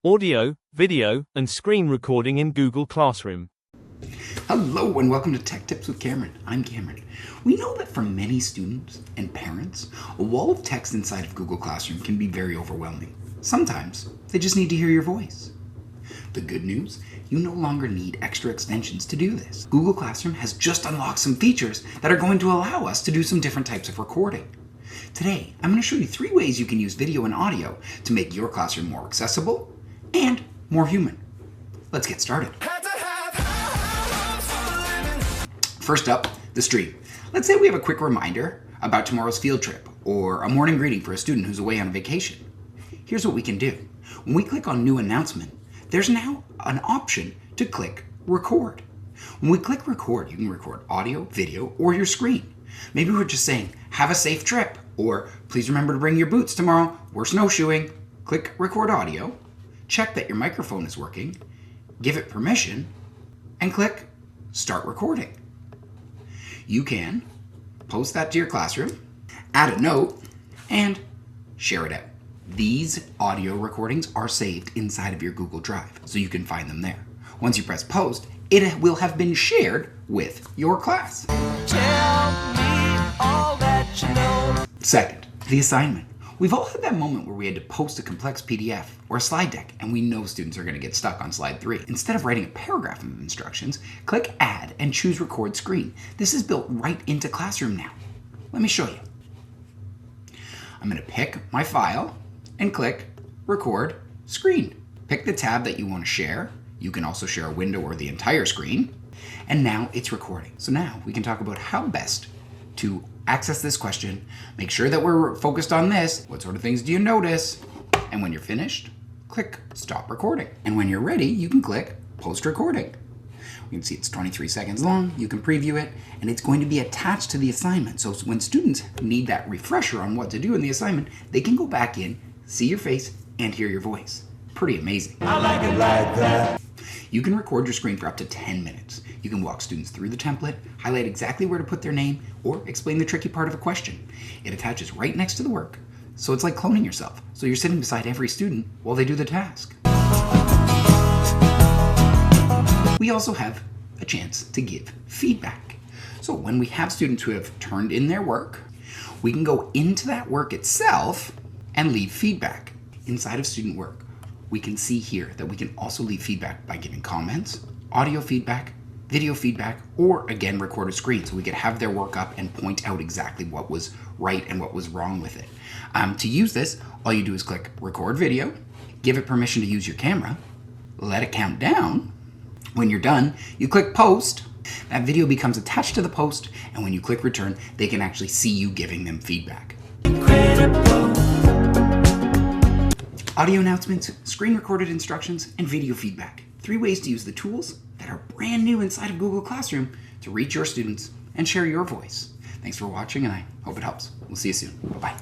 audio, video, and screen recording in Google Classroom. Hello and welcome to Tech Tips with Cameron. I'm Cameron. We know that for many students and parents, a wall of text inside of Google Classroom can be very overwhelming. Sometimes they just need to hear your voice. The good news, you no longer need extra extensions to do this. Google Classroom has just unlocked some features that are going to allow us to do some different types of recording. Today, I'm going to show you 3 ways you can use video and audio to make your classroom more accessible and more human. Let's get started. First up, the stream. Let's say we have a quick reminder about tomorrow's field trip or a morning greeting for a student who's away on vacation. Here's what we can do. When we click on New Announcement, there's now an option to click Record. When we click Record, you can record audio, video, or your screen. Maybe we're just saying, have a safe trip, or please remember to bring your boots tomorrow, we're snowshoeing. Click Record Audio, check that your microphone is working, give it permission, and click Start Recording. You can post that to your classroom, add a note, and share it out. These audio recordings are saved inside of your Google Drive, so you can find them there. Once you press post, it will have been shared with your class. Tell me all that you know. Second, the assignment. We've all had that moment where we had to post a complex PDF or a slide deck, and we know students are going to get stuck on slide 3. Instead of writing a paragraph of instructions, click Add and choose Record Screen. This is built right into Classroom now. Let me show you. I'm going to pick my file and click Record Screen. Pick the tab that you want to share. You can also share a window or the entire screen. And now it's recording. So now we can talk about how best to access this question, make sure that we're focused on this. What sort of things do you notice? And when you're finished, click Stop Recording. And when you're ready, you can click Post Recording. You can see it's 23 seconds long. You can preview it, and it's going to be attached to the assignment. So when students need that refresher on what to do in the assignment, they can go back in, see your face, and hear your voice. Pretty amazing. I like it like that. You can record your screen for up to 10 minutes. You can walk students through the template, highlight exactly where to put their name, or explain the tricky part of a question. It attaches right next to the work, so it's like cloning yourself. So you're sitting beside every student while they do the task. We also have a chance to give feedback. So when we have students who have turned in their work, we can go into that work itself and leave feedback. Inside of student work, we can see here that we can also leave feedback by giving comments, audio feedback, video feedback, or again, record a screen so we could have their work up and point out exactly what was right and what was wrong with it. To use this, all you do is click Record Video, give it permission to use your camera, let it count down. When you're done, you click Post. That video becomes attached to the post, and when you click Return, they can actually see you giving them feedback. Incredible. Audio announcements, screen recorded instructions, and video feedback. 3 ways to use the tools that are brand new inside of Google Classroom to reach your students and share your voice. Thanks for watching, and I hope it helps. We'll see you soon. Bye-bye.